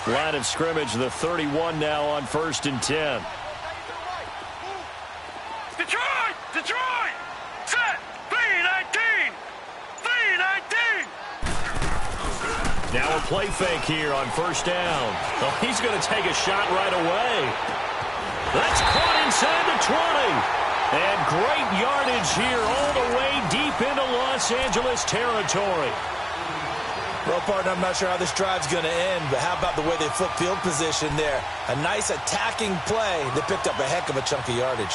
Line of scrimmage, the 31 now on 1st and 10. Detroit! Detroit! Set! B-19! B-19! Now a play fake here on 1st down. Oh, he's going to take a shot right away. That's caught inside the 20. And great yardage here all the way deep into Los Angeles territory. Well, partner, I'm not sure how this drive's going to end, but how about the way they flip field position there? A nice attacking play that picked up a heck of a chunk of yardage.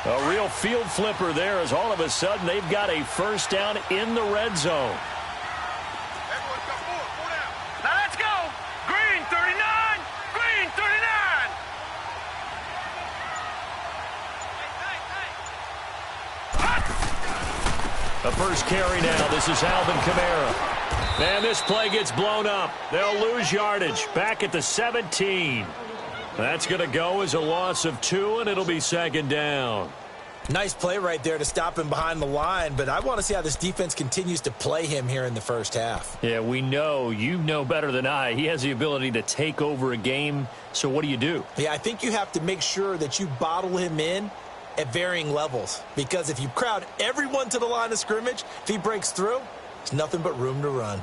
A real field flipper there as all of a sudden they've got a 1st down in the red zone. Everyone come forward, down. Now let's go. Green 39. Green 39. A first carry now. This is Alvin Kamara. And this play gets blown up. They'll lose yardage. Back at the 17. That's going to go as a loss of 2, and it'll be 2nd down. Nice play right there to stop him behind the line, but I want to see how this defense continues to play him here in the first half. Yeah, we know. You know better than I. He has the ability to take over a game, so what do? Yeah, I think you have to make sure that you bottle him in at varying levels, because if you crowd everyone to the line of scrimmage, if he breaks through, there's nothing but room to run.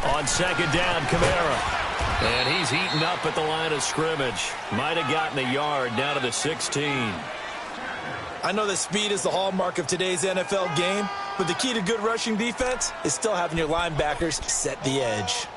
On 2nd down, Kamara. And he's eaten up at the line of scrimmage. Might have gotten a yard down to the 16. I know that speed is the hallmark of today's NFL game, but the key to good rushing defense is still having your linebackers set the edge.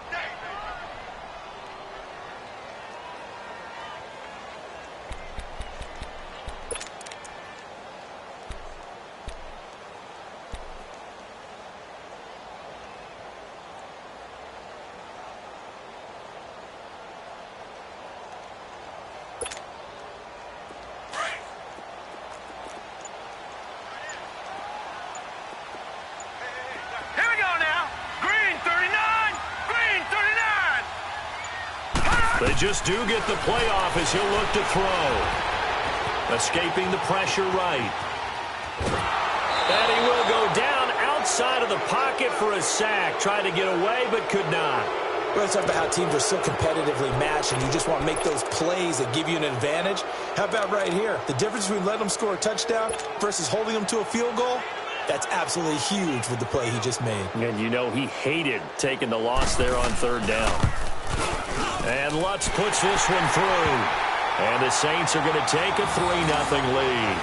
They just do get the playoff as he'll look to throw. Escaping the pressure right. And he will go down outside of the pocket for a sack. Tried to get away, but could not. Well, it's about how teams are so competitively matched, and you just want to make those plays that give you an advantage. How about right here? The difference between letting them score a touchdown versus holding them to a field goal, that's absolutely huge with the play he just made. And you know he hated taking the loss there on 3rd down. And Lutz puts this one through. And the Saints are going to take a 3-0 lead.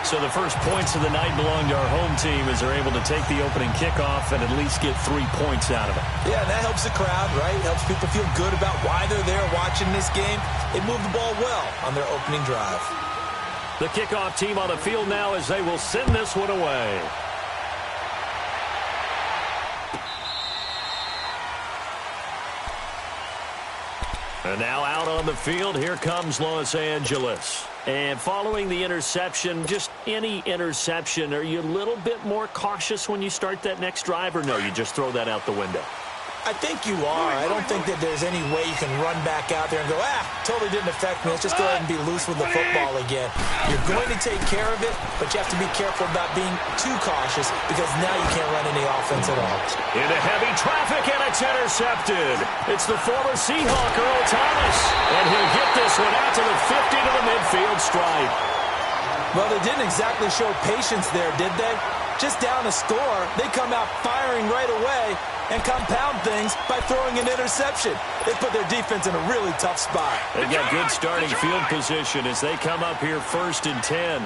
So the first points of the night belong to our home team as they're able to take the opening kickoff and at least get 3 points out of it. Yeah, and that helps the crowd, right? Helps people feel good about why they're there watching this game. They moved the ball well on their opening drive. The kickoff team on the field now as they will send this one away. And now out on the field, here comes Los Angeles. And following the interception, just any interception, are you a little bit more cautious when you start that next drive, or no, you just throw that out the window? I think you are. I don't think that there's any way you can run back out there and go, totally didn't affect me. Let's just go ahead and be loose with the football again. You're going to take care of it, but you have to be careful about being too cautious because now you can't run any offense at all. Into heavy traffic, and it's intercepted. It's the former Seahawk, Earl Thomas. And he'll get this one out to the 50 to the midfield stripe. Well, they didn't exactly show patience there, did they? Just down a score, they come out firing right away and compound things by throwing an interception. They put their defense in a really tough spot. They've got good starting field position as they come up here 1st and 10.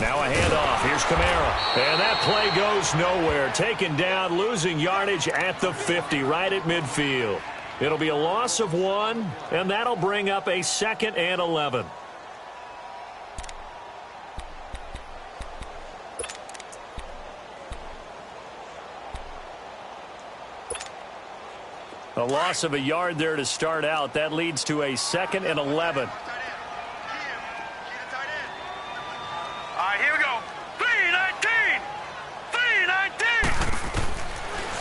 Now a handoff. Here's Kamara. And that play goes nowhere. Taken down, losing yardage at the 50, right at midfield. It'll be a loss of 1, and that'll bring up a 2nd and 11. A loss of a yard there to start out. That leads to a 2nd and 11. All right, here we go. 3-19. 3-19.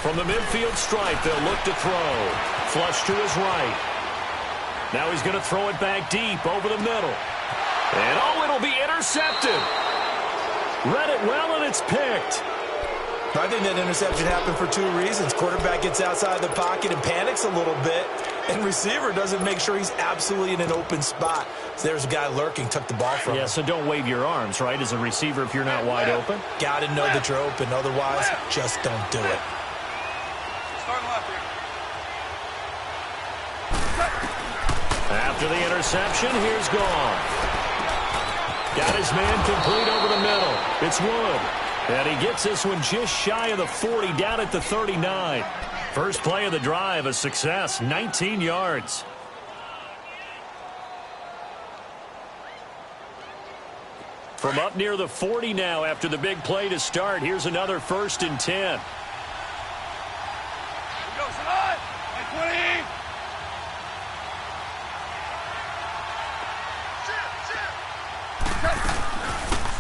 From the midfield stripe, they'll look to throw. Flush to his right. Now he's going to throw it back deep over the middle. And, oh, it'll be intercepted. Read it well, and it's picked. I think that interception happened for 2 reasons. Quarterback gets outside the pocket and panics a little bit, and receiver doesn't make sure he's absolutely in an open spot. So there's a guy lurking, took the ball from him. Yeah, so don't wave your arms, right, as a receiver if you're not wide open. Got to know that you're open. Otherwise, just don't do it. Starting left here. After the interception, here's Goff. Got his man complete over the middle. It's Wood. And he gets this one just shy of the 40, down at the 39. First play of the drive, a success, 19 yards. From up near the 40 now after the big play to start. Here's another 1st and 10. Here we go, Salad.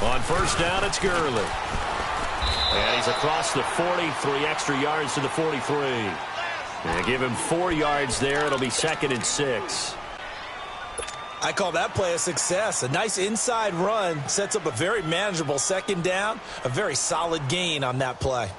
20. On first down, it's Gurley. And he's across the 40, 3 extra yards to the 43. And give him 4 yards there. It'll be 2nd and 6. I call that play a success. A nice inside run sets up a very manageable 2nd down. A very solid gain on that play.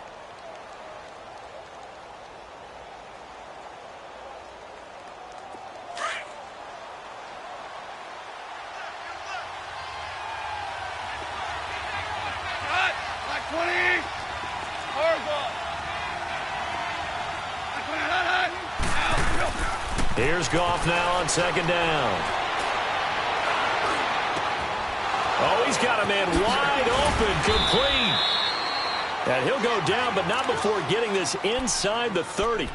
Here's Goff now on 2nd down. Oh, he's got a man wide open, complete. And he'll go down, but not before getting this inside the 30.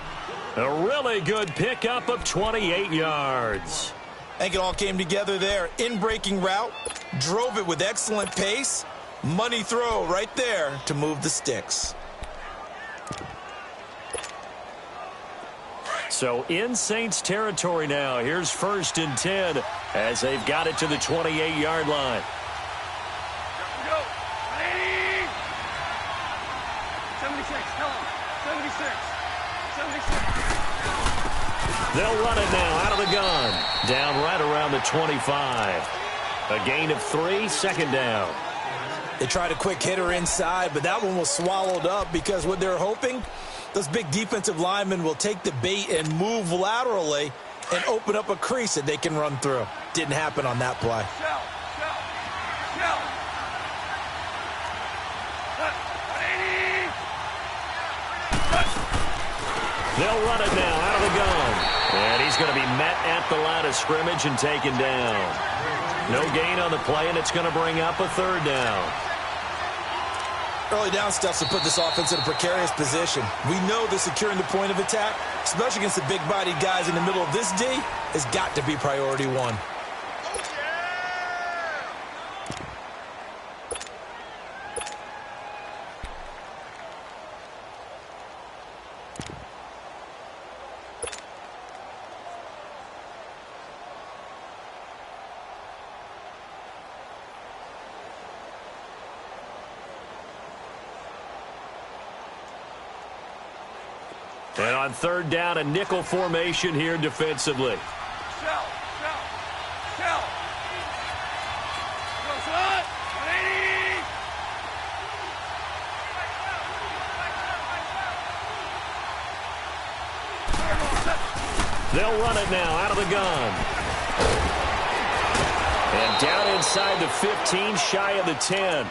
A really good pickup of 28 yards. I think it all came together there. In-breaking route, drove it with excellent pace. Money throw right there to move the sticks. So in Saints territory now. Here's 1st and 10 as they've got it to the 28-yard line. Here we go. 80. 76. Tell him. 76. 76. They'll run it now out of the gun. Down right around the 25. A gain of 3, 2nd down. They tried a quick hitter inside, but that one was swallowed up because what they're hoping, those big defensive linemen will take the bait and move laterally and open up a crease that they can run through. Didn't happen on that play. Shell. They'll run it now out of the gun. And he's going to be met at the line of scrimmage and taken down. No gain on the play, and it's going to bring up a 3rd down. Early down stuff to put this offense in a precarious position. We know that securing the point of attack, especially against the big-bodied guys in the middle of this D, has got to be priority 1. And on 3rd down, a nickel formation here defensively. Shell. Go, Salad. 180. They'll run it now out of the gun. And down inside the 15, shy of the 10.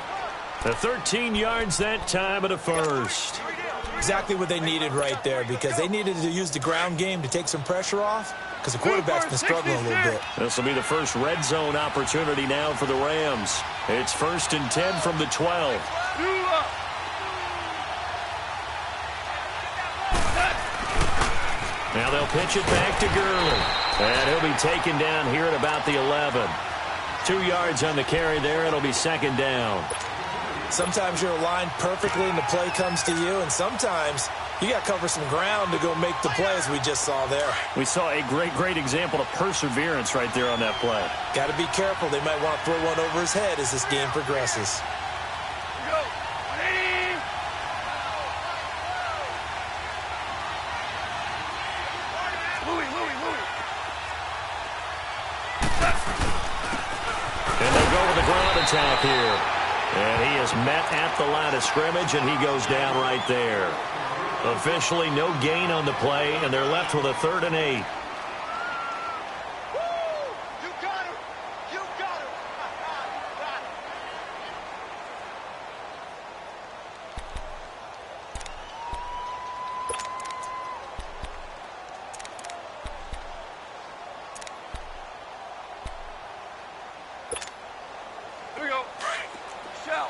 The 13 yards that time and a 1st. Exactly what they needed right there, because they needed to use the ground game to take some pressure off because the quarterback's been struggling a little bit. This will be the first red zone opportunity now for the Rams. It's 1st and 10 from the 12. Now they'll pitch it back to Gurley. And he'll be taken down here at about the 11. 2 yards on the carry there. It'll be 2nd down. Sometimes you're aligned perfectly and the play comes to you, and sometimes You got to cover some ground to go make the play, as we just saw there. We saw a great example of perseverance right there on that play. Got to be careful. They might want to throw one over his head as this game progresses. Go. Louie. And they go with the ground attack here. And he is met at the line of scrimmage, and he goes down right there. Officially no gain on the play, and they're left with a 3rd and 8. You got him. You got him. Here we go. Shell.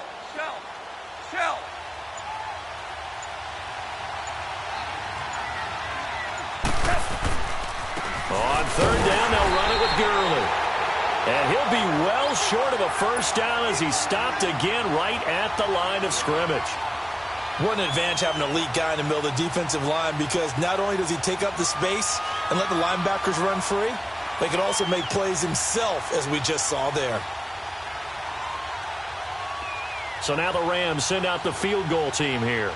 On 3rd down, they'll run it with Gurley. And he'll be well short of a 1st down as he stopped again right at the line of scrimmage. What an advantage having an elite guy in the middle of the defensive line, because not only does he take up the space and let the linebackers run free, but he can also make plays himself, as we just saw there. So now the Rams send out the field goal team here.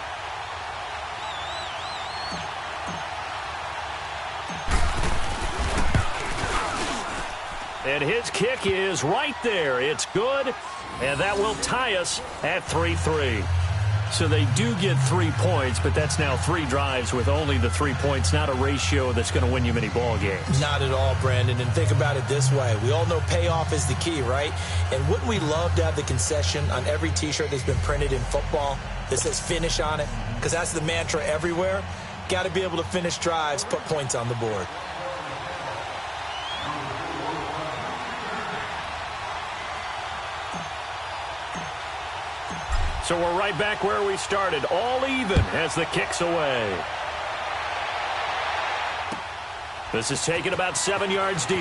And his kick is right there. It's good, and that will tie us at 3-3. So they do get 3 points, but that's now 3 drives with only the 3 points, not a ratio that's going to win you many ball games. Not at all, Brandon. And think about it this way. We all know payoff is the key, right? And wouldn't we love to have the concession on every T-shirt that's been printed in football that says finish on it? Because that's the mantra everywhere. Got to be able to finish drives, put points on the board. So we're right back where we started, all even as the kick's away. This is taken about 7 yards deep.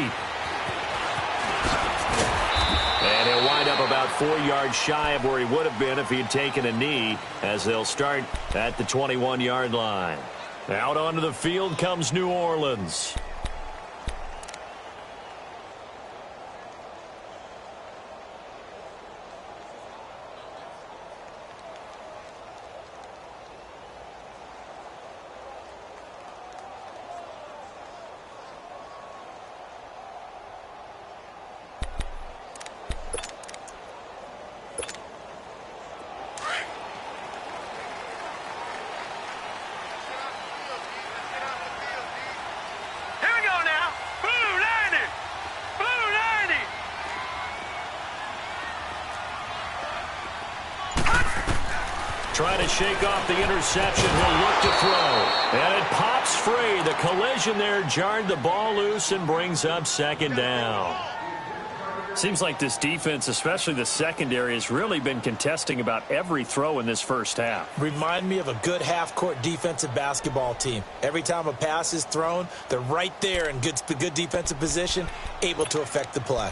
And he'll wind up about 4 yards shy of where he would have been if he had taken a knee, as they'll start at the 21-yard line. Out onto the field comes New Orleans. Trying to shake off the interception. He'll look to throw. And it pops free. The collision there jarred the ball loose and brings up 2nd down. Seems like this defense, especially the secondary, has really been contesting about every throw in this first half. Remind me of a good half-court defensive basketball team. Every time a pass is thrown, they're right there in good defensive position, able to affect the play.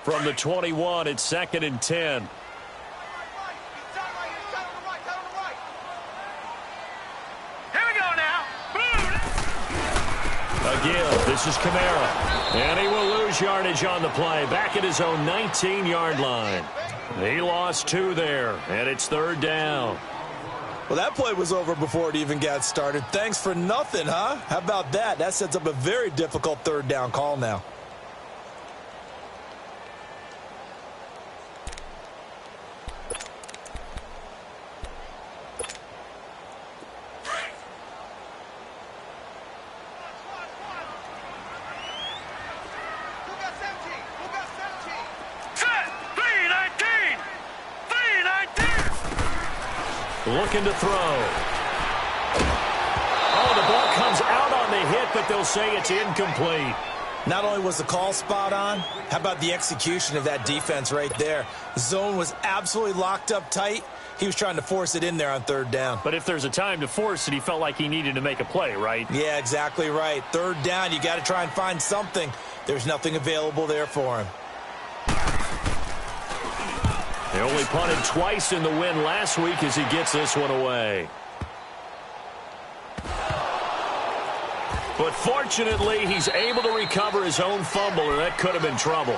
From the 21, it's 2nd and 10. Here we go now. Again, this is Kamara. And he will lose yardage on the play. Back at his own 19-yard line. He lost 2 there, and it's 3rd down. Well, that play was over before it even got started. Thanks for nothing, huh? How about that? That sets up a very difficult 3rd down call now. Looking to throw. Oh, the ball comes out on the hit, but they'll say it's incomplete. Not only was the call spot on, how about the execution of that defense right there? The zone was absolutely locked up tight. He was trying to force it in there on 3rd down. But if there's a time to force it, he felt like he needed to make a play, right? Yeah, exactly right. 3rd down, you got to try and find something. There's nothing available there for him. They only punted twice in the win last week as he gets this one away. But fortunately, he's able to recover his own fumble, or that could have been trouble.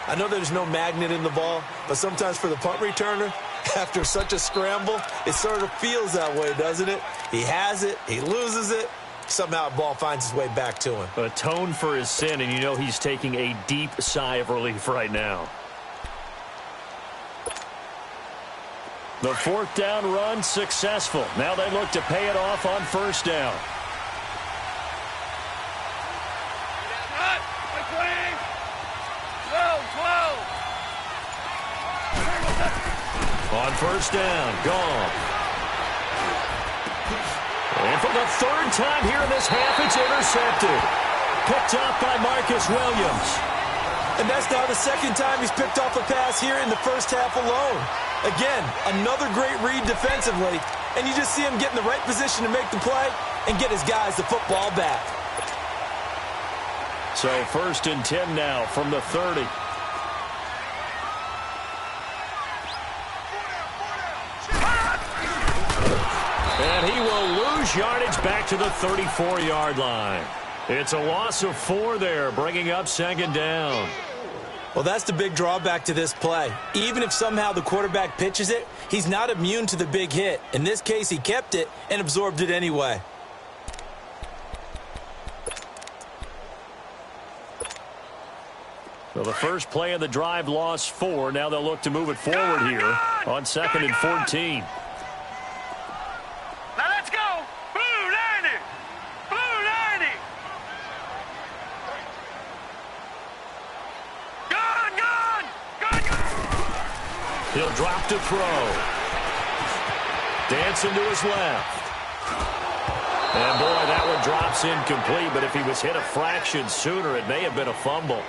I know there's no magnet in the ball, but sometimes for the punt returner, after such a scramble, it sort of feels that way, doesn't it? He has it, he loses it, somehow the ball finds its way back to him. Atone for his sin, and you know he's taking a deep sigh of relief right now. The fourth down run successful. Now they look to pay it off on first down. On first down, gone. And for the third time here in this half, it's intercepted. Picked up by Marcus Williams. And that's now the second time he's picked off a pass here in the first half alone. Again, another great read defensively. And you just see him get in the right position to make the play and get his guys the football back. So first and 10 now from the 30. And he will lose yardage back to the 34-yard line. It's a loss of 4 there, bringing up second down. Well, that's the big drawback to this play. Even if somehow the quarterback pitches it, he's not immune to the big hit. In this case, he kept it and absorbed it anyway. So the first play of the drive lost 4. Now they'll look to move it forward here on second and 14. He'll drop to throw. Dancing to his left. And boy, that one drops incomplete, but if he was hit a fraction sooner, it may have been a fumble.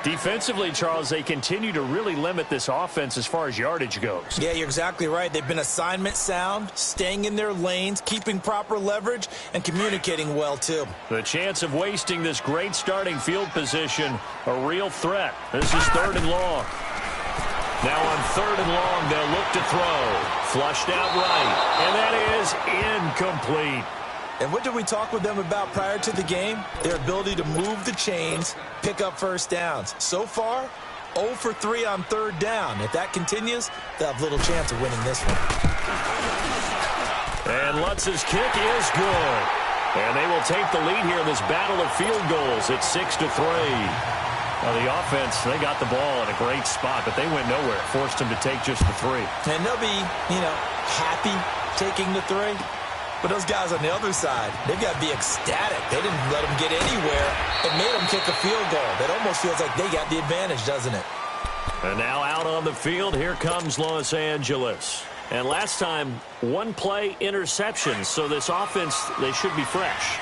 Defensively, Charles, they continue to really limit this offense as far as yardage goes. Yeah, you're exactly right. They've been assignment sound, staying in their lanes, keeping proper leverage, and communicating well, too. The chance of wasting this great starting field position, a real threat. This is third and long. Now on third and long, they'll look to throw. Flushed out right, and that is incomplete. And what did we talk with them about prior to the game? Their ability to move the chains, pick up first downs. So far, 0 for 3 on third down. If that continues, they'll have little chance of winning this one. And Lutz's kick is good. And they will take the lead here in this battle of field goals at 6-3. Well, the offense, they got the ball in a great spot, but they went nowhere. Forced them to take just the 3. And they'll be, happy taking the 3. But those guys on the other side, they've got to be ecstatic. They didn't let them get anywhere. It made them kick a field goal. That almost feels like they got the advantage, doesn't it? And now out on the field, here comes Los Angeles. And last time, one play interception, so this offense, they should be fresh.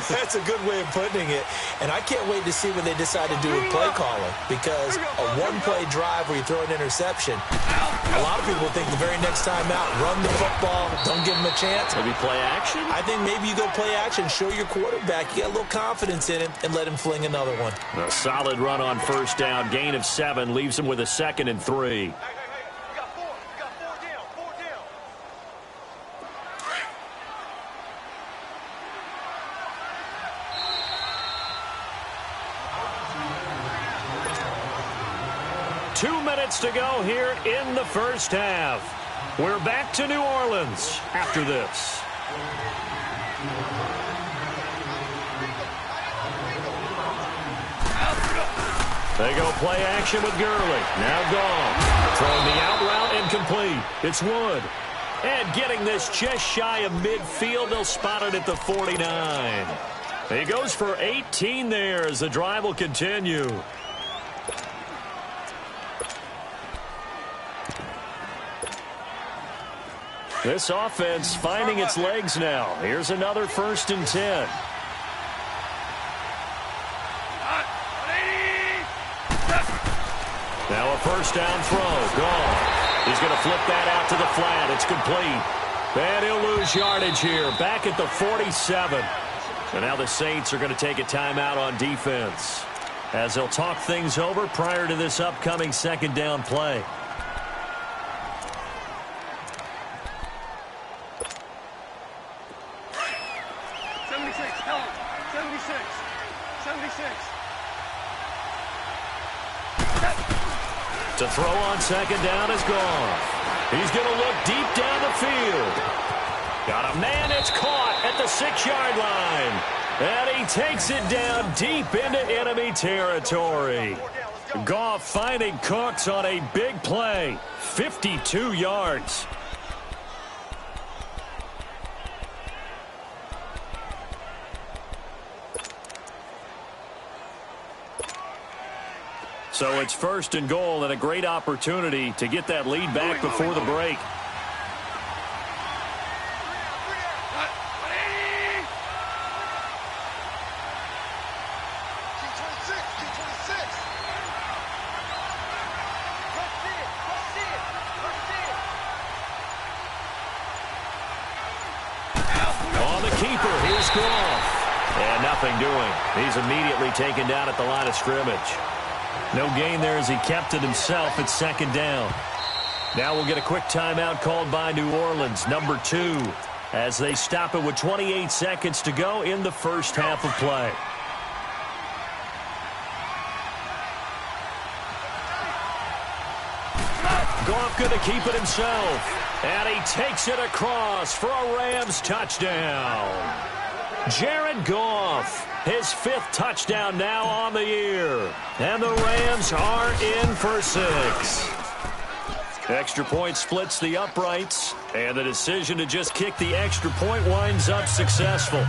That's a good way of putting it. And I can't wait to see what they decide to do with play calling, because a one-play drive where you throw an interception, a lot of people think the very next time out, run the football, don't give them a chance. Maybe play action? I think maybe you go play action, show your quarterback, you got a little confidence in him, and let him fling another one. A solid run on first down, gain of 7, leaves him with a 2nd and 3. 2 minutes to go here in the first half. We're back to New Orleans after this. They go play action with Gurley. Now gone. Throwing the out route incomplete. It's Wood. And getting this just shy of midfield. They'll spot it at the 49. He goes for 18 there as the drive will continue. This offense finding its legs now. Here's another 1st and 10. Now a first down throw. Gone. He's going to flip that out to the flat. It's complete. And he'll lose yardage here. Back at the 47. And now the Saints are going to take a timeout on defense, as they'll talk things over prior to this upcoming second down play. To throw on second down is gone. He's going to look deep down the field. Got a man, it's caught at the 6-yard line. And he takes it down deep into enemy territory. Goff finding Cooks on a big play. 52 yards. So it's 1st and goal and a great opportunity to get that lead back before the break. On the keeper, here's Goff. And nothing doing. He's immediately taken down at the line of scrimmage. No gain there as he kept it himself at 2nd down. Now we'll get a quick timeout called by New Orleans, number 2, as they stop it with 28 seconds to go in the first half of play. Goff going to keep it himself, and he takes it across for a Rams touchdown. Jared Goff, his 5th touchdown now on the year. And the Rams are in for 6. Extra point splits the uprights, and the decision to just kick the extra point winds up successful.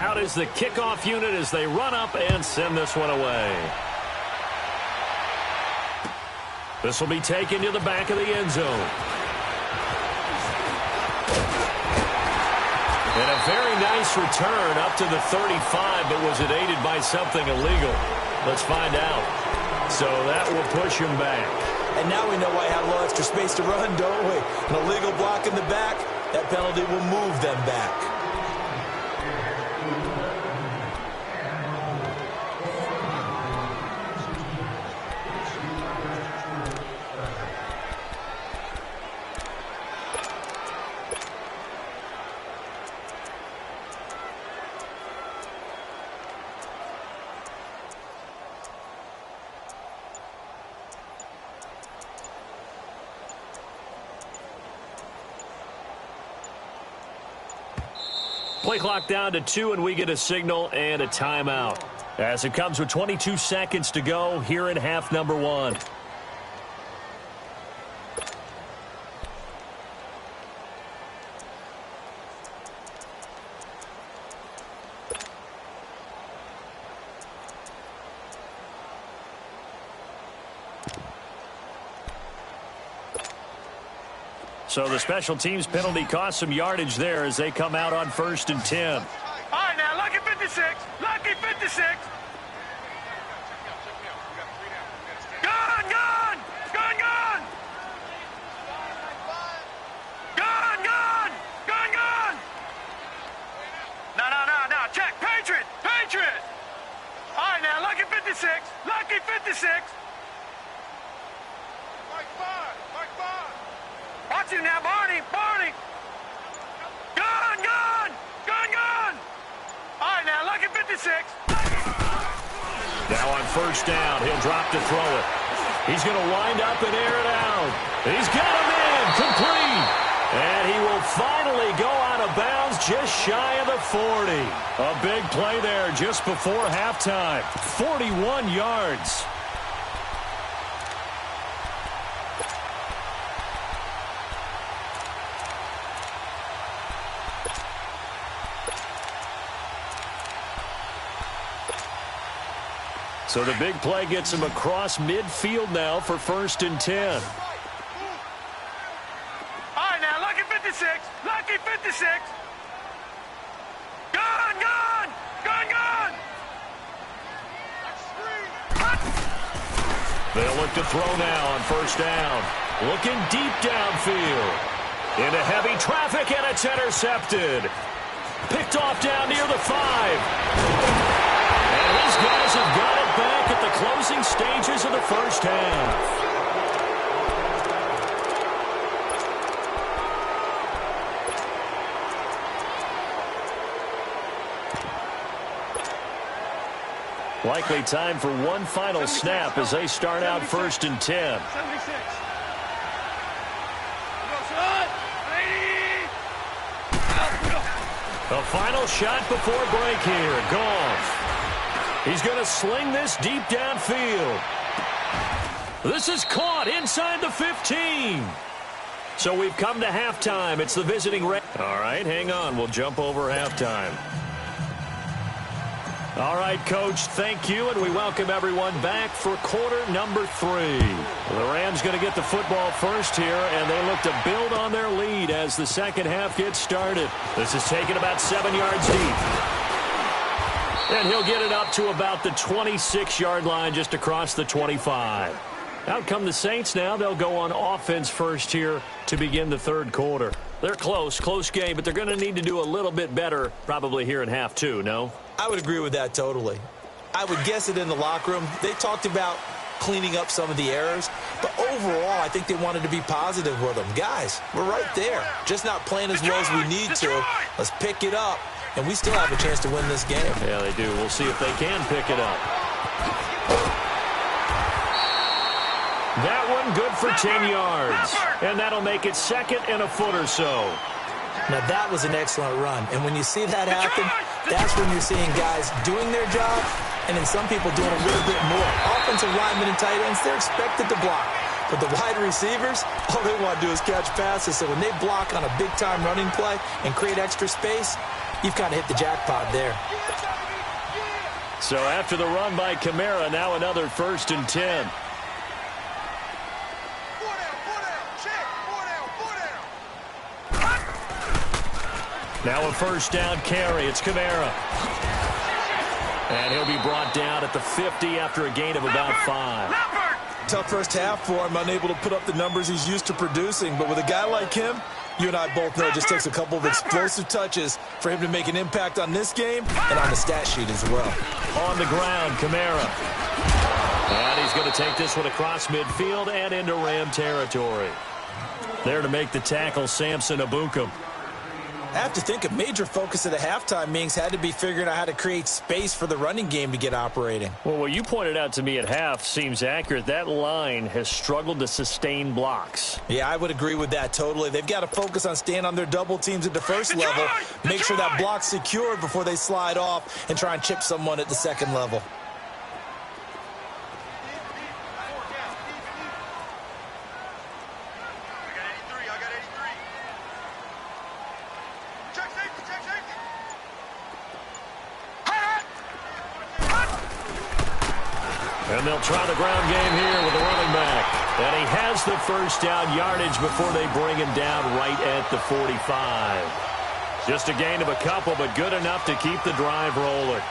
Out is the kickoff unit as they run up and send this one away. This will be taken to the back of the end zone. And a very nice return up to the 35, but was it aided by something illegal? Let's find out. So that will push him back. And now we know why I have a little extra space to run, don't we? An illegal block in the back, that penalty will move them back. Play clock down to 2, and we get a signal and a timeout. As it comes with 22 seconds to go here in half number 1. So the special teams penalty cost some yardage there as they come out on 1st and 10. All right, now, lucky 56. Lucky 56. Gone, gone. Gone, gone. Gone, gone. Gone, gone. No, no, no, no. Check. Patriot. Patriot. All right, now, lucky 56. Lucky 56. Mike 5. Mike 5. Watch him now, Barney. Barney. Gone, gone. Gone, gone. All right, now, lucky 56. Now on 1st down, he'll drop to throw it. He's going to wind up and air it out. He's got him in, complete. And he will finally go out of bounds just shy of the 40. A big play there just before halftime. 41 yards. So the big play gets him across midfield now for 1st and 10. All right, now, lucky 56. Lucky 56. Gone, gone. Gone, gone. They'll look to throw now on 1st down. Looking deep downfield. Into heavy traffic, and it's intercepted. Picked off down near the 5. And his guys have got it back at the closing stages of the first half. Likely time for one final snap as they start out 1st and 10. 76. The final shot before break here. Goff. He's going to sling this deep downfield. This is caught inside the 15. So we've come to halftime. It's the visiting Rams. All right, hang on. We'll jump over halftime. All right, Coach, thank you, and we welcome everyone back for quarter number 3. The Rams going to get the football first here, and they look to build on their lead as the second half gets started. This is taken about 7 yards deep. And he'll get it up to about the 26-yard line just across the 25. Out come the Saints now. They'll go on offense first here to begin the third quarter. They're close game, but they're going to need to do a little bit better probably here in half 2, no? I would agree with that totally. I would guess it in the locker room. They talked about cleaning up some of the errors, but overall, I think they wanted to be positive with them. Guys, we're right there. Just not playing as well as we need to. Let's pick it up, and we still have a chance to win this game. Yeah, they do. We'll see if they can pick it up. That one good for 10 yards, and that'll make it 2nd and a foot or so. Now, that was an excellent run, and when you see that happen, that's when you're seeing guys doing their job, and then some people doing a little bit more. Offensive linemen and tight ends, they're expected to block. But the wide receivers, all they want to do is catch passes. So when they block on a big-time running play and create extra space, you've kind of hit the jackpot there. So after the run by Kamara, now another 1st and 10. Now a 1st down carry. It's Kamara. And he'll be brought down at the 50 after a gain of about 5. Tough first half for him, unable to put up the numbers he's used to producing. But with a guy like him, you and I both know it just takes a couple of explosive touches for him to make an impact on this game and on the stat sheet as well. On the ground, Kamara. And he's going to take this one across midfield and into Ram territory. There to make the tackle, Samson Ebukam. I have to think a major focus of the halftime meetings had to be figuring out how to create space for the running game to get operating. Well, what you pointed out to me at half seems accurate. That line has struggled to sustain blocks. Yeah, I would agree with that totally. They've got to focus on staying on their double teams at the first level, make sure that block's secured before they slide off and try and chip someone at the second level. And they'll try the ground game here with the running back. And he has the 1st down yardage before they bring him down right at the 45. Just a gain of a couple, but good enough to keep the drive rolling.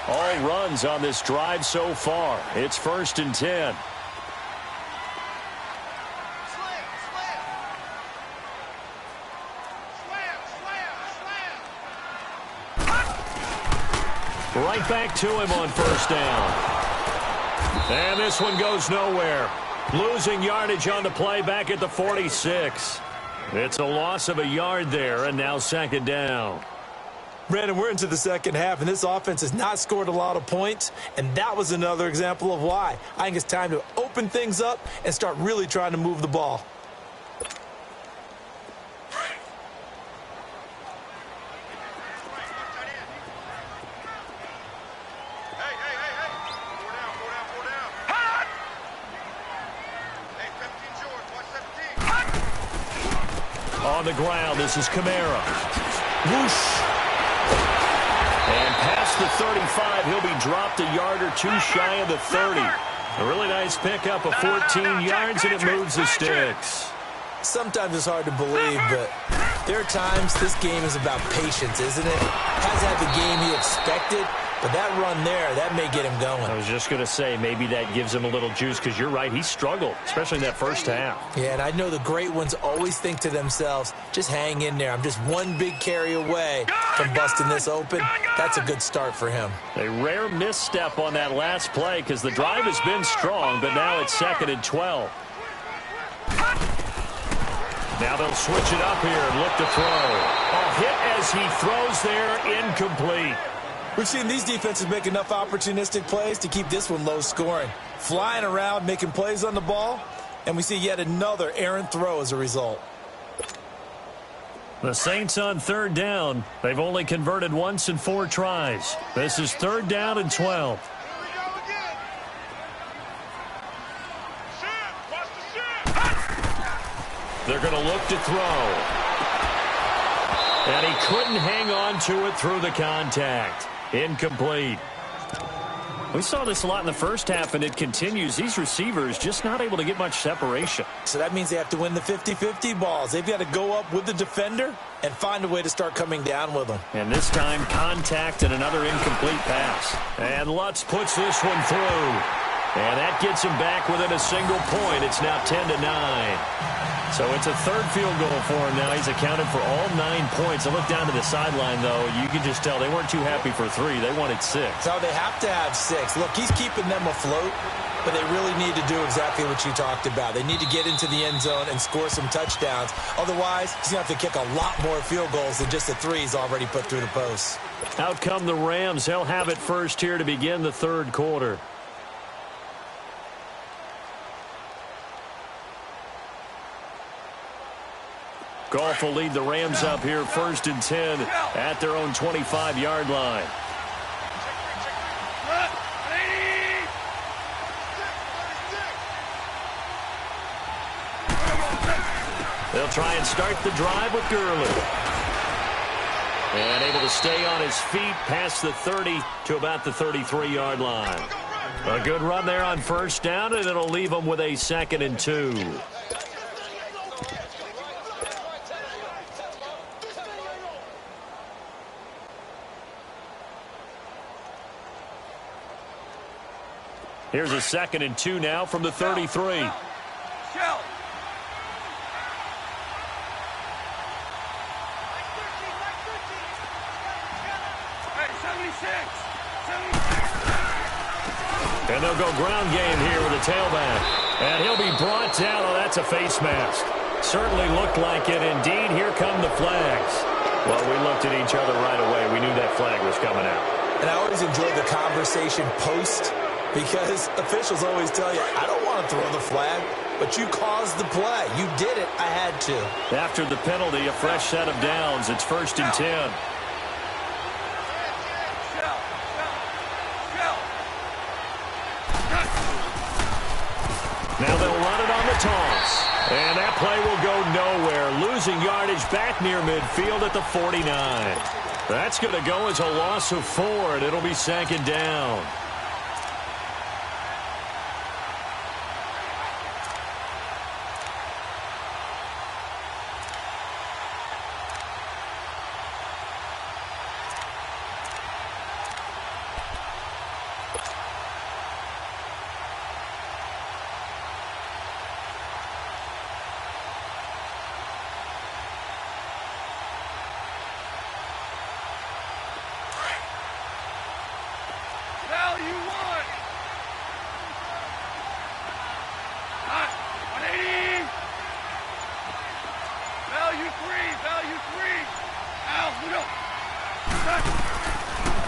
All runs on this drive so far. It's 1st and 10. Right back to him on 1st down. And this one goes nowhere. Losing yardage on the play back at the 46. It's a loss of a yard there, and now 2nd down. Brandon, we're into the second half, and this offense has not scored a lot of points, and that was another example of why. I think it's time to open things up and start really trying to move the ball. On the ground, this is Kamara. Whoosh. And past the 35, he'll be dropped a yard or two shy of the 30. A really nice pickup of 14 yards, and it moves the sticks. Sometimes it's hard to believe, but there are times this game is about patience, isn't it? Hasn't had the game he expected, but that run there, that may get him going. I was just going to say, maybe that gives him a little juice, because you're right, he struggled, especially in that first half. Yeah, and I know the great ones always think to themselves, just hang in there. I'm just one big carry away from busting this open. That's a good start for him. A rare misstep on that last play, because the drive has been strong, but now it's 2nd and 12. Now they'll switch it up here and look to throw. A hit as he throws there, incomplete. We've seen these defenses make enough opportunistic plays to keep this one low scoring. Flying around, making plays on the ball, and we see yet another errant throw as a result. The Saints on third down. They've only converted once in 4 tries. This is 3rd down and 12. They're going to look to throw. And he couldn't hang on to it through the contact. Incomplete. We saw this a lot in the first half, and it continues. These receivers just not able to get much separation. So that means they have to win the 50-50 balls. They've got to go up with the defender and find a way to start coming down with them. And this time, contact and another incomplete pass. And Lutz puts this one through. And that gets him back within a single point. It's now 10-9. So it's a 3rd field goal for him now. He's accounted for all 9 points. I look down to the sideline, though. You can just tell they weren't too happy for 3. They wanted 6. No, they have to have 6. Look, he's keeping them afloat, but they really need to do exactly what you talked about. They need to get into the end zone and score some touchdowns. Otherwise, he's going to have to kick a lot more field goals than just the 3 he's already put through the posts. Out come the Rams. They'll have it first here to begin the 3rd quarter. Goff will lead the Rams up here 1st and 10 at their own 25-yard line. They'll try and start the drive with Gurley. And able to stay on his feet past the 30 to about the 33-yard line. A good run there on 1st down, and it'll leave them with a 2nd and 2. Here's a 2nd and 2 now from the 33. Hey, 76. 76. And they'll go ground game here with a tailback. And he'll be brought down. Oh, that's a face mask. Certainly looked like it. Indeed, here come the flags. Well, we looked at each other right away. We knew that flag was coming out. And I always enjoy the conversation post, because officials always tell you, I don't want to throw the flag, but you caused the play. You did it. I had to. After the penalty, a fresh set of downs. It's 1st and 10. Now they'll run it on the toss. And that play will go nowhere. Losing yardage back near midfield at the 49. That's going to go as a loss of 4, and it'll be 2nd down.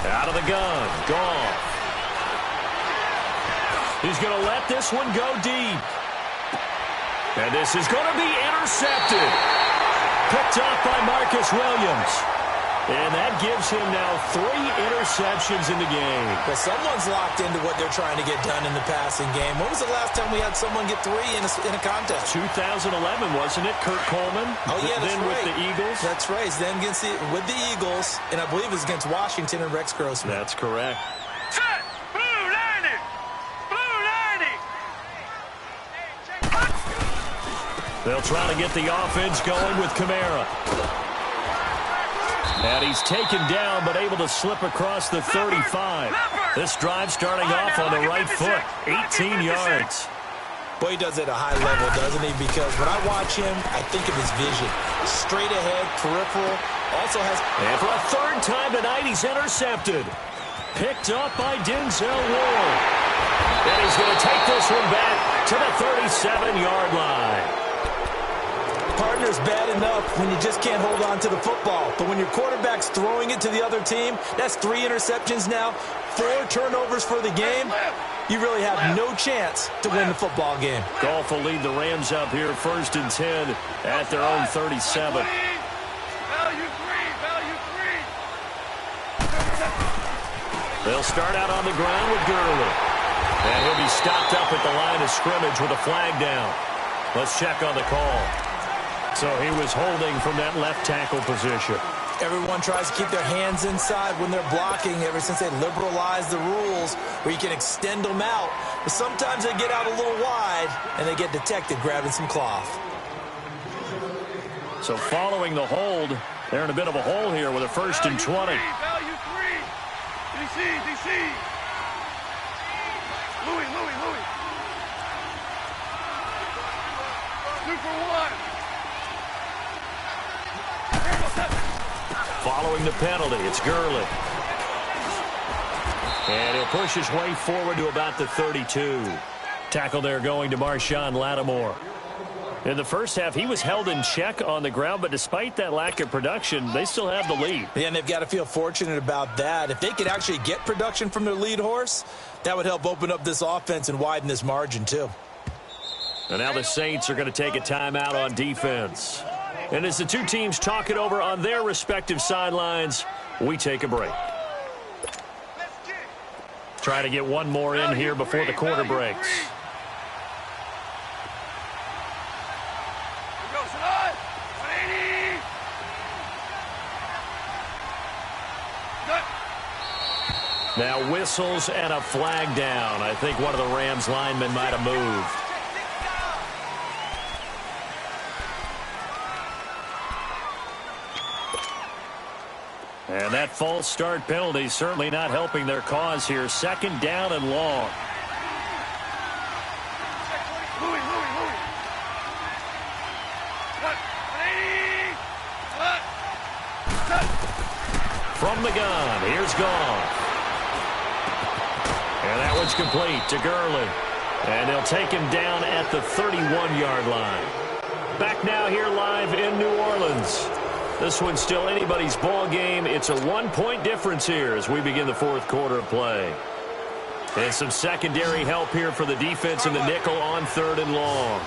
Out of the gun, Goff. He's going to let this one go deep. And this is going to be intercepted. Picked off by Marcus Williams. And that gives him now 3 interceptions in the game. But someone's locked into what they're trying to get done in the passing game. When was the last time we had someone get 3 in a contest? 2011, wasn't it? Kurt Coleman. Oh, yeah, that's then right. With the Eagles. That's right. Then with the Eagles, and I believe it was against Washington and Rex Grossman. That's correct. Set! Blue landing! Blue landing! They'll try to get the offense going with Kamara. And he's taken down, but able to slip across the 35. This drive starting off on the right foot. 18 yards. Boy, he does it at a high level, doesn't he? Because when I watch him, I think of his vision. Straight ahead, peripheral. Also has... And for a 3rd time tonight, he's intercepted. Picked up by Denzel Ward. And he's going to take this one back to the 37-yard line. Partner, is bad enough when you just can't hold on to the football. But when your quarterback's throwing it to the other team, that's 3 interceptions now, 4 turnovers for the game. You really have no chance to win the football game. Goff will lead the Rams up here 1st and 10 at their own 37. They'll start out on the ground with Gurley. And he'll be stopped up at the line of scrimmage with a flag down. Let's check on the call. So he was holding from that left tackle position. Everyone tries to keep their hands inside when they're blocking ever since they liberalized the rules where you can extend them out. But sometimes they get out a little wide and they get detected grabbing some cloth. So following the hold, they're in a bit of a hole here with a 1st and 20. Value 3. DC. Louis. 2 for 1. Following the penalty, it's Gurley. And he'll push his way forward to about the 32. Tackle there going to Marshawn Lattimore. In the first half, he was held in check on the ground, but despite that lack of production, they still have the lead. Yeah, and they've got to feel fortunate about that. If they could actually get production from their lead horse, that would help open up this offense and widen this margin too. And now the Saints are going to take a timeout on defense. And as the two teams talk it over on their respective sidelines, we take a break. Try to get one more in here before the quarter breaks. Now whistles and a flag down. I think one of the Rams linemen might have moved. And that false start penalty certainly not helping their cause here. 2nd down and long. From the gun, here's Goff. And that one's complete to Gurley. And they'll take him down at the 31-yard line. Back now here live in New Orleans. This one's still anybody's ball game. It's a 1-point difference here as we begin the 4th quarter of play. And some secondary help here for the defense in the nickel on 3rd and long.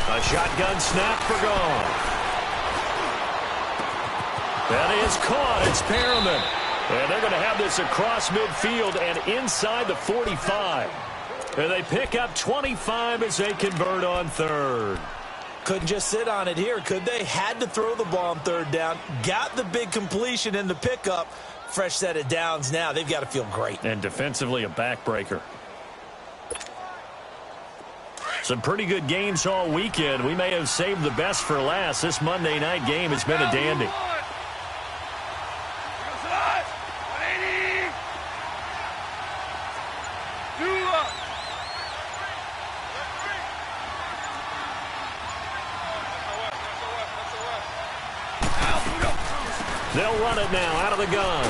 A shotgun snap for Goff. That is caught. It's Perriman. And they're going to have this across midfield and inside the 45. And they pick up 25 as they convert on 3rd. Couldn't just sit on it here, could they? Had to throw the ball on 3rd down. Got the big completion in the pickup. Fresh set of downs now. They've got to feel great. And defensively a backbreaker. Some pretty good games all weekend. We may have saved the best for last. This Monday night game has been a dandy. They'll run it now out of the gun.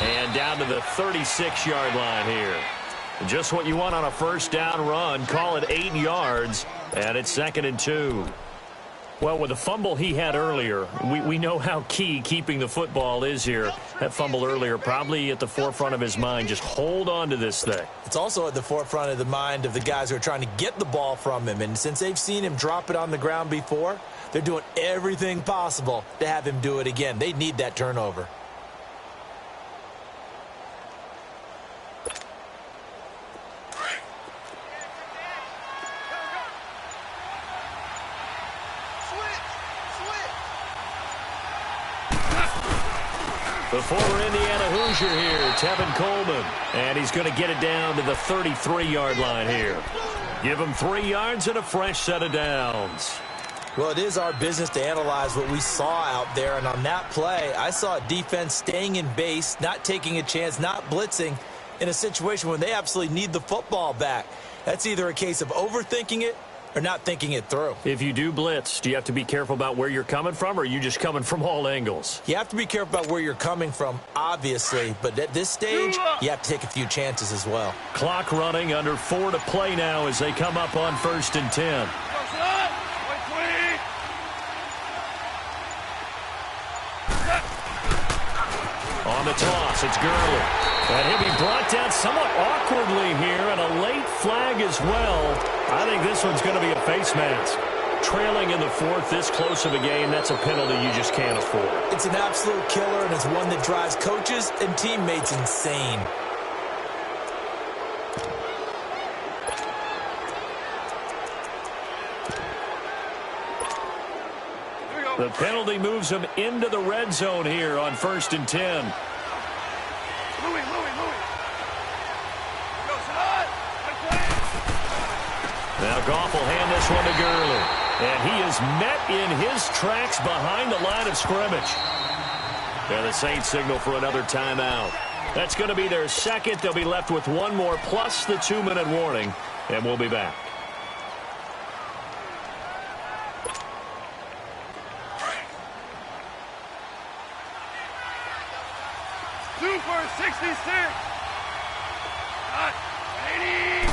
And down to the 36-yard line here. Just what you want on a 1st down run. Call it 8 yards, and it's 2nd and 2. Well, with the fumble he had earlier, we know how key keeping the football is here. That fumble earlier probably at the forefront of his mind. Just hold on to this thing. It's also at the forefront of the mind of the guys who are trying to get the ball from him. And since they've seen him drop it on the ground before, they're doing everything possible to have him do it again. They need that turnover. The former Indiana Hoosier here, Tevin Coleman. And he's going to get it down to the 33-yard line here. Give him 3 yards and a fresh set of downs. Well, it is our business to analyze what we saw out there. And on that play, I saw a defense staying in base, not taking a chance, not blitzing in a situation when they absolutely need the football back. That's either a case of overthinking it or not thinking it through. If you do blitz, do you have to be careful about where you're coming from, or are you just coming from all angles? You have to be careful about where you're coming from, obviously, but at this stage, you have to take a few chances as well. Clock running, under 4 to play now as they come up on 1st and 10. On the toss, it's Gurley. And he'll be brought down somewhat awkwardly here, and a late flag as well. I think this one's going to be a face mask. Trailing in the 4th, this close of a game, that's a penalty you just can't afford. It's an absolute killer, and it's one that drives coaches and teammates insane. The penalty moves him into the red zone here on 1st and 10. Now Goff will hand this one to Gurley. And he is met in his tracks behind the line of scrimmage. And the Saints signal for another timeout. That's going to be their second. They'll be left with one more plus the 2-minute warning. And we'll be back. Super 66. Hot 80.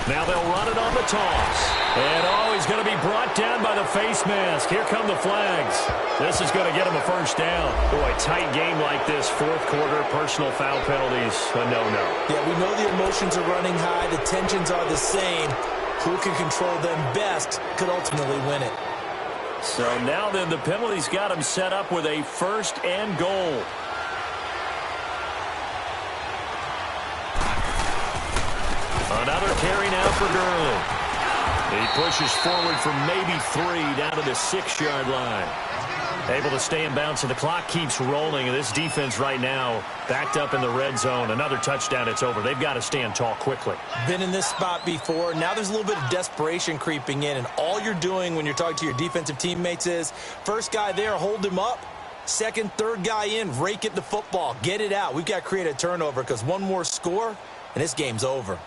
Now they'll run it on the toss. And, he's going to be brought down by the face mask. Here come the flags. This is going to get him a first down. Boy, tight game like this, 4th quarter, personal foul penalties, a no-no. Yeah, we know the emotions are running high. The tensions are the same. Who can control them best could ultimately win it. So now then, the penalty's got him set up with a 1st and goal. Another carry now for Gurley. He pushes forward for maybe 3 down to the 6-yard line. Able to stay in bounds, and the clock keeps rolling. And this defense right now backed up in the red zone. Another touchdown, it's over. They've got to stand tall quickly. Been in this spot before. Now there's a little bit of desperation creeping in. And all you're doing when you're talking to your defensive teammates is, first guy there, hold him up. Second, third guy in, rake at the football. Get it out. We've got to create a turnover because one more score, and this game's over.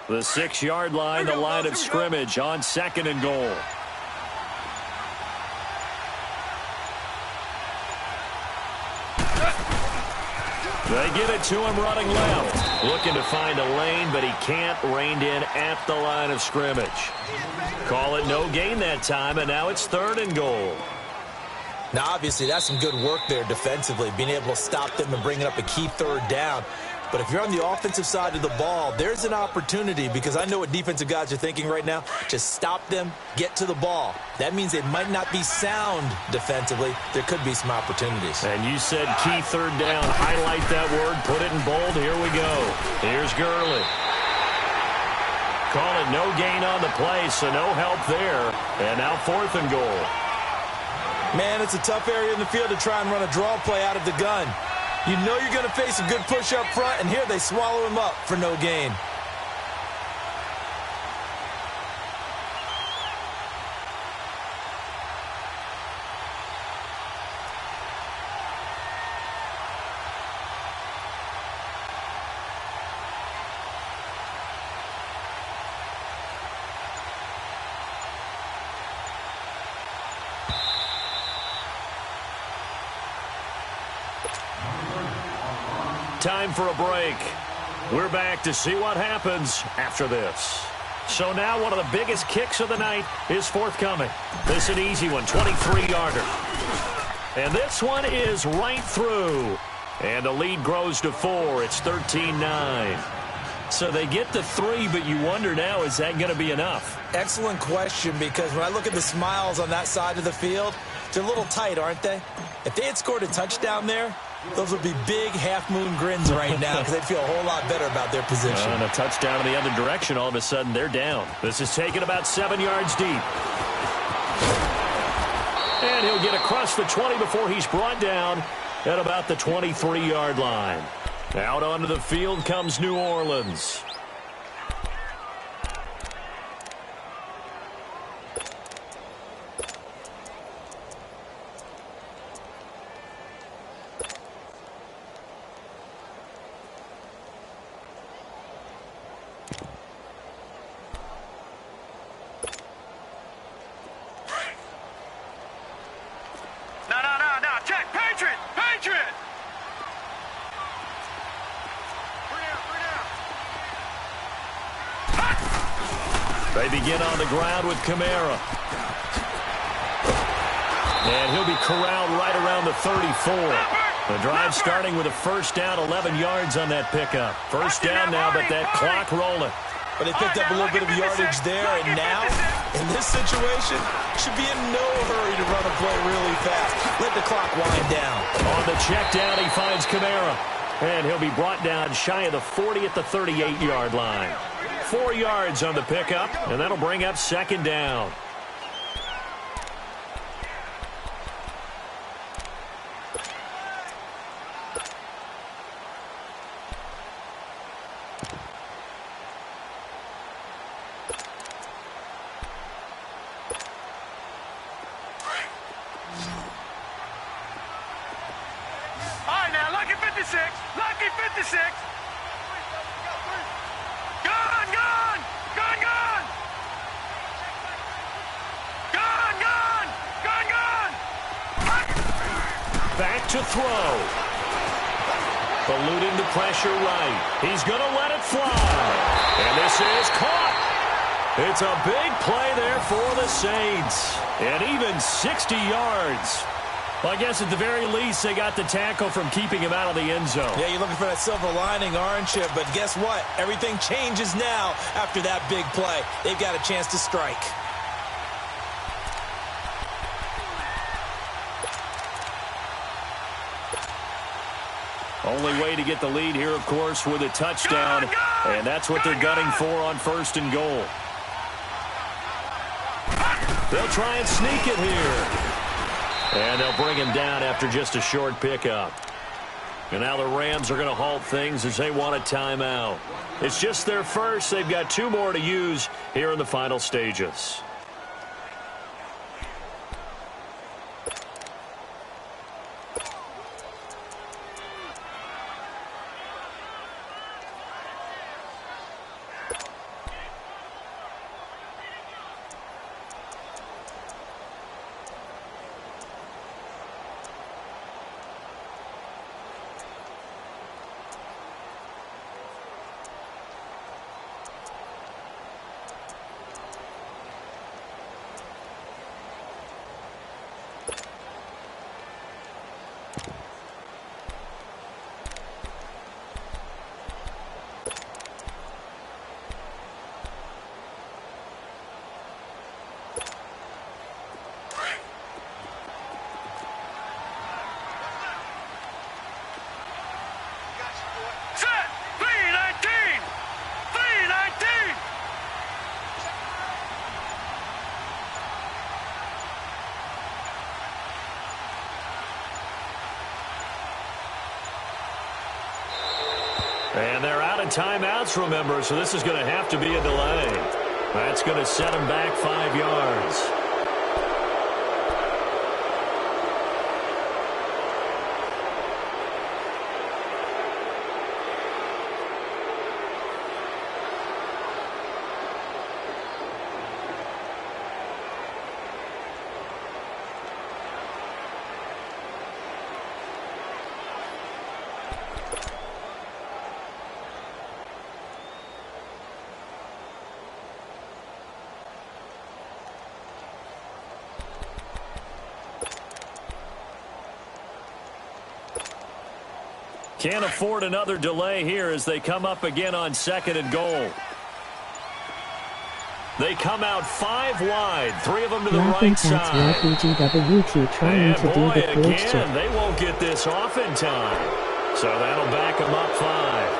The 6-yard line, the line of scrimmage on 2nd and goal. They give it to him running left. Looking to find a lane, but he can't. Reined in at the line of scrimmage. Call it no gain that time, and now it's 3rd and goal. Now, obviously, that's some good work there defensively, being able to stop them and bringing up a key 3rd down. But if you're on the offensive side of the ball, there's an opportunity, because I know what defensive guys are thinking right now. Just stop them, get to the ball. That means they might not be sound defensively. There could be some opportunities. And you said key 3rd down. Highlight that word. Put it in bold. Here we go. Here's Gurley. Call it no gain on the play, so no help there. And now 4th and goal. Man, it's a tough area in the field to try and run a draw play out of the gun. You know you're going to face a good push up front, and here they swallow him up for no gain. Time for a break. We're back to see what happens after this. So now one of the biggest kicks of the night is forthcoming. This is an easy one, 23-yarder. And this one is right through. And the lead grows to 4. It's 13-9. So they get to 3, but you wonder now, is that going to be enough? Excellent question, because when I look at the smiles on that side of the field, they're a little tight, aren't they? If they had scored a touchdown there, those would be big half-moon grins right now because they'd feel a whole lot better about their position. And a touchdown in the other direction, all of a sudden they're down. This is taken about 7 yards deep. And he'll get across the 20 before he's brought down at about the 23-yard line. Out onto the field comes New Orleans. They begin on the ground with Kamara. And he'll be corralled right around the 34. The drive starting with a first down, 11 yards on that pickup. First down now, but that clock rolling. But they picked up a little bit of yardage there, and now, in this situation, should be in no hurry to run a play really fast. Let the clock wind down. On the check down, he finds Kamara. And he'll be brought down shy of the 40 at the 38-yard line. 4 yards on the pickup, and that'll bring up second down. Lucky 56. Gone, gone, gone, gone. Gone, gone, gone, gone. Back to throw. Eluding the pressure right. He's going to let it fly. And this is caught. It's a big play there for the Saints. And even 60 yards. Well, I guess at the very least, they got the tackle from keeping him out of the end zone. Yeah, you're looking for that silver lining, aren't you? But guess what? Everything changes now after that big play. They've got a chance to strike. Only way to get the lead here, of course, with a touchdown. And that's what they're gunning for on first and goal. They'll try and sneak it here. And they'll bring him down after just a short pickup. And now the Rams are going to halt things as they want a timeout. It's just their first. They've got 2 more to use here in the final stages. And they're out of timeouts, remember, so this is going to have to be a delay. That's going to set them back 5 yards. Can't afford another delay here as they come up again on second and goal. They come out 5 wide, 3 of them to the right side. And boy, again, they won't get this off in time. So that'll back them up 5.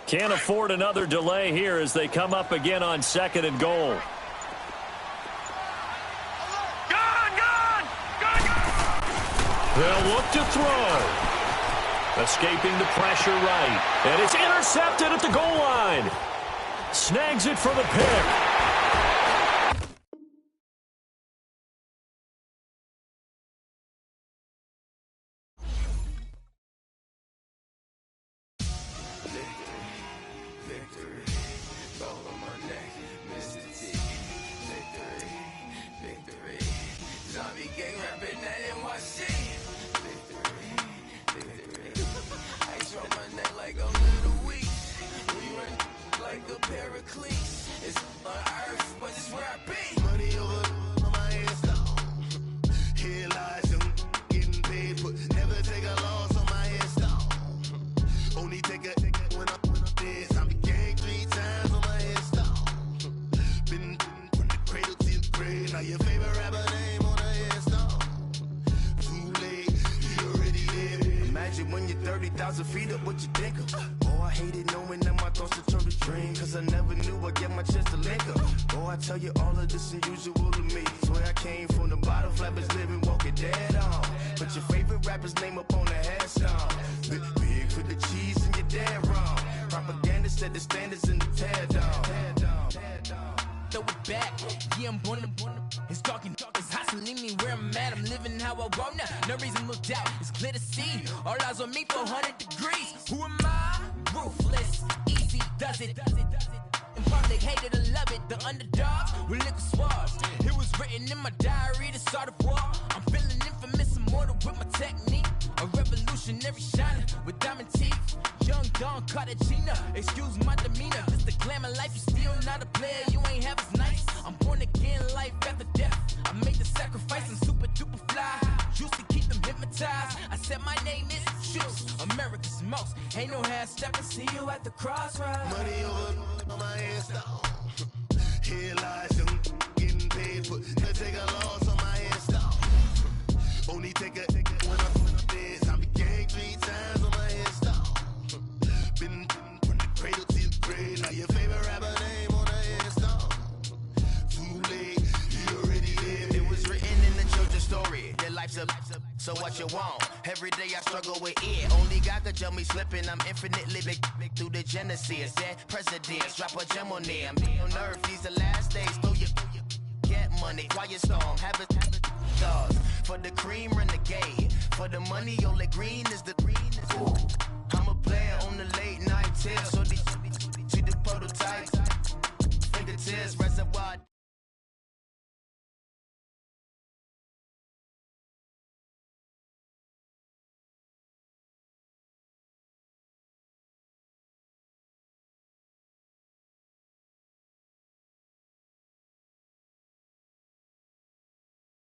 Can't afford another delay here as they come up again on second and goal. They'll look to throw. Escaping the pressure right. And it's intercepted. Intercepted at the goal line. Snags it for the pick. When you're 30,000 feet up, what you think of? Oh, I hated knowing that my thoughts would turn to dream, cause I never knew I'd get my chance to link up. Oh, I tell you all of this unusual to me. Swear I came from the bottom, flappers living, walking dead on. Put your favorite rapper's name up on the headstone. Big for the cheese and you're dead wrong. Propaganda set the standards in the tear down. Throw it back, yeah, I'm born to it's talking, it's hustling me where I'm at. I'm living how I want now. No reason to look out, it's clear to see. All eyes on me for 100 degrees. Who am I? Ruthless, easy does it. In public, hated or love it. The underdogs with liquor swabs. It was written in my diary to start a war. I'm feeling infamous, immortal with my technique. A revolutionary shiner with diamond teeth. Young Don Cartagena, excuse my demeanor. Just a glamour life, you still not a player. You ain't half as nice. I'm born again, life after death. I made the sacrifice, I'm super duper fly. Used to keep them hypnotized. I said my name is Juice, America's most. Ain't no half stepping, see you at the crossroads. Money over on my headstone. Here lies young, getting paid for. Let's take a loss on my headstone. Only take a when I'm dead. I be gang 3 times on my headstone. Been from the cradle to the grave. Now your favorite rapper name on the headstone. Too late, you already lived. It was written in the children's story. Their life's a so what you want? Every day I struggle with it. Only God could tell me slipping. I'm infinitely big through the genesis. Dead presidents, drop a gem on them. On earth, these the last days. Throw your get money, quiet storm, have it dogs. For the cream, renegade. For the money, only green is the greenest. I'm a player on the late night tip. So see the prototype. Fingertips, reservoir.